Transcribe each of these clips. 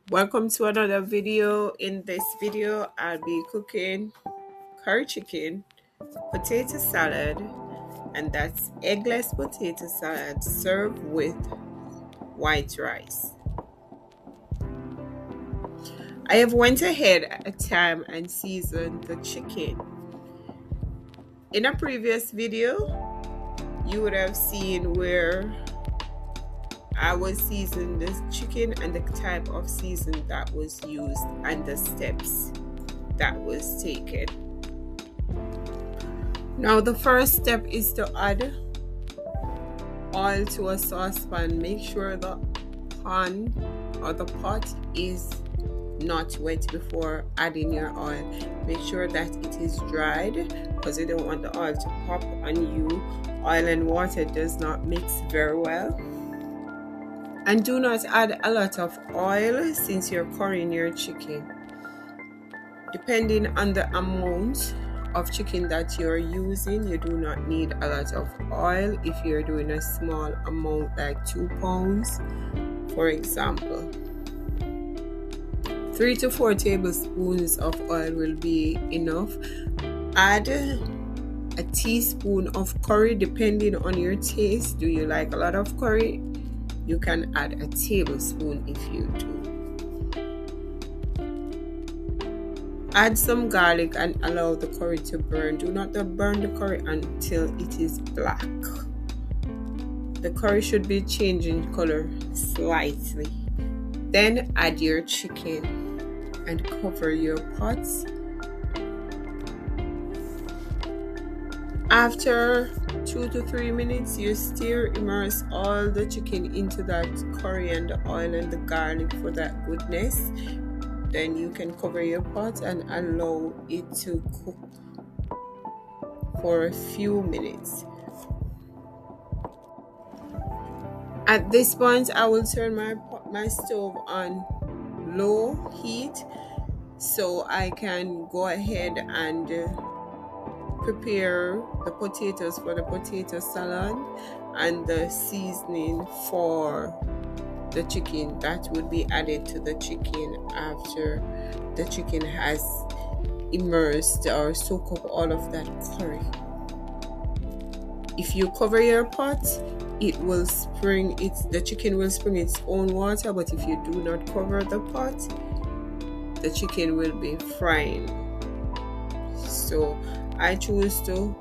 Welcome to another video. In this video, I'll be cooking curry chicken, potato salad, and that's eggless potato salad served with white rice. I have went ahead at a time and seasoned the chicken. In a previous video, you would have seen where I was seasoning this chicken and the type of season that was used and the steps that was taken. Now the first step is to add oil to a saucepan. Make sure the pan or the pot is not wet before adding your oil. Make sure that it is dried because you don't want the oil to pop on you. Oil and water does not mix very well. And do not add a lot of oil since you're currying your chicken. Depending on the amount of chicken that you're using, you do not need a lot of oil. If you're doing a small amount like 2 pounds, for example, 3 to 4 tablespoons of oil will be enough. Add a teaspoon of curry depending on your taste. Do you like a lot of curry? You can add a tablespoon if you do. Add some garlic and allow the curry to burn. Do not burn the curry until it is black. The curry should be changing color slightly. Then add your chicken and cover your pots. After 2 to 3 minutes, you stir, immerse all the chicken into that curry and the oil and the garlic for that goodness. Then you can cover your pot and allow it to cook for a few minutes. At this point, I will turn my stove on low heat so I can go ahead and prepare the potatoes for the potato salad and the seasoning for the chicken that would be added to the chicken after the chicken has immersed or soaked up all of that curry. If you cover your pot, the chicken will spring its own water, but if you do not cover the pot, the chicken will be frying. So I choose to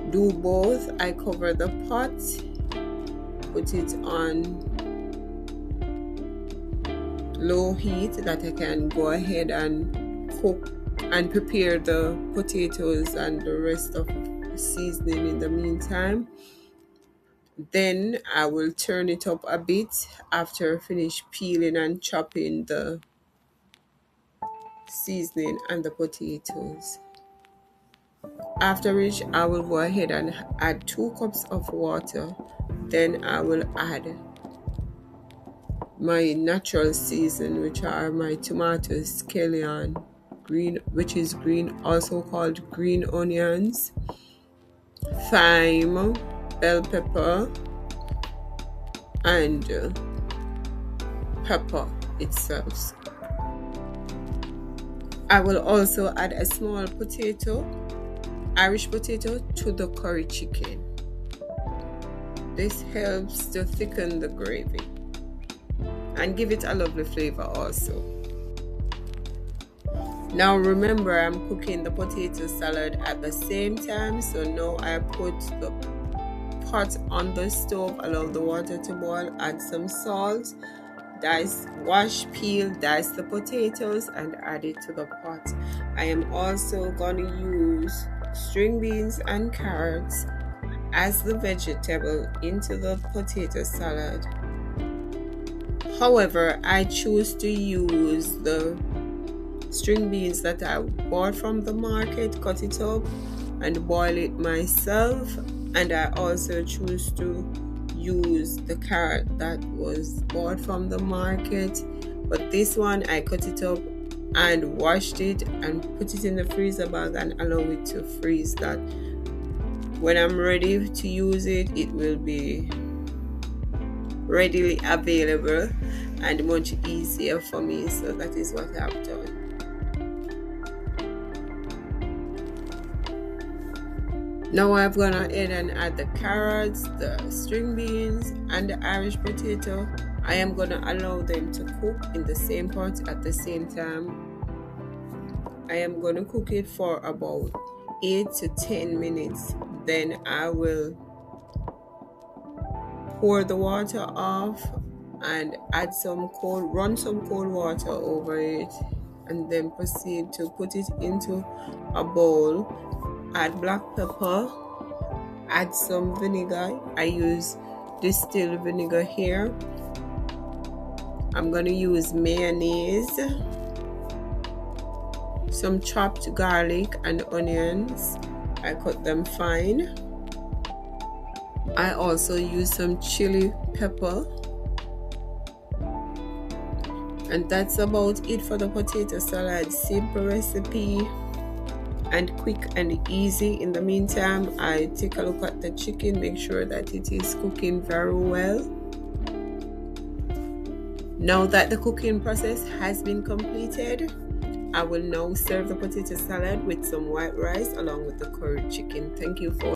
do both. I cover the pot, put it on low heat that I can go ahead and cook and prepare the potatoes and the rest of the seasoning in the meantime. Then I will turn it up a bit after I finish peeling and chopping the seasoning and the potatoes. After which I will go ahead and add 2 cups of water. Then I will add my natural season, which are my tomatoes, scallion, green, which is green, also called green onions, thyme, bell pepper, and pepper itself. I will also add a small potato, Irish potato, to the curry chicken. This helps to thicken the gravy and give it a lovely flavor also. Now remember, I'm cooking the potato salad at the same time, so now I put the pot on the stove, allow the water to boil, add some salt, wash, peel, dice the potatoes and add it to the pot. I am also going to use string beans and carrots as the vegetable into the potato salad. However, I choose to use the string beans that I bought from the market, cut it up and boil it myself, and I also choose to use the carrot that was bought from the market, but this one I cut it up and washed it and put it in the freezer bag and allow it to freeze, that when I'm ready to use it, it will be readily available. and much easier for me, so that is what I've done. Now I've gone ahead and add the carrots, the string beans, and the Irish potato. I am going to allow them to cook in the same pot at the same time. I am going to cook it for about 8 to 10 minutes. Then I will pour the water off and add run some cold water over it, and then proceed to put it into a bowl. Add black pepper, add some vinegar. I use distilled vinegar here. I'm going to use mayonnaise, some chopped garlic and onions. I cut them fine. I also use some chili pepper. And that's about it for the potato salad. Simple recipe and quick and easy. In the meantime, I take a look at the chicken, make sure that it is cooking very well. Now that the cooking process has been completed, I will now serve the potato salad with some white rice along with the curried chicken. Thank you for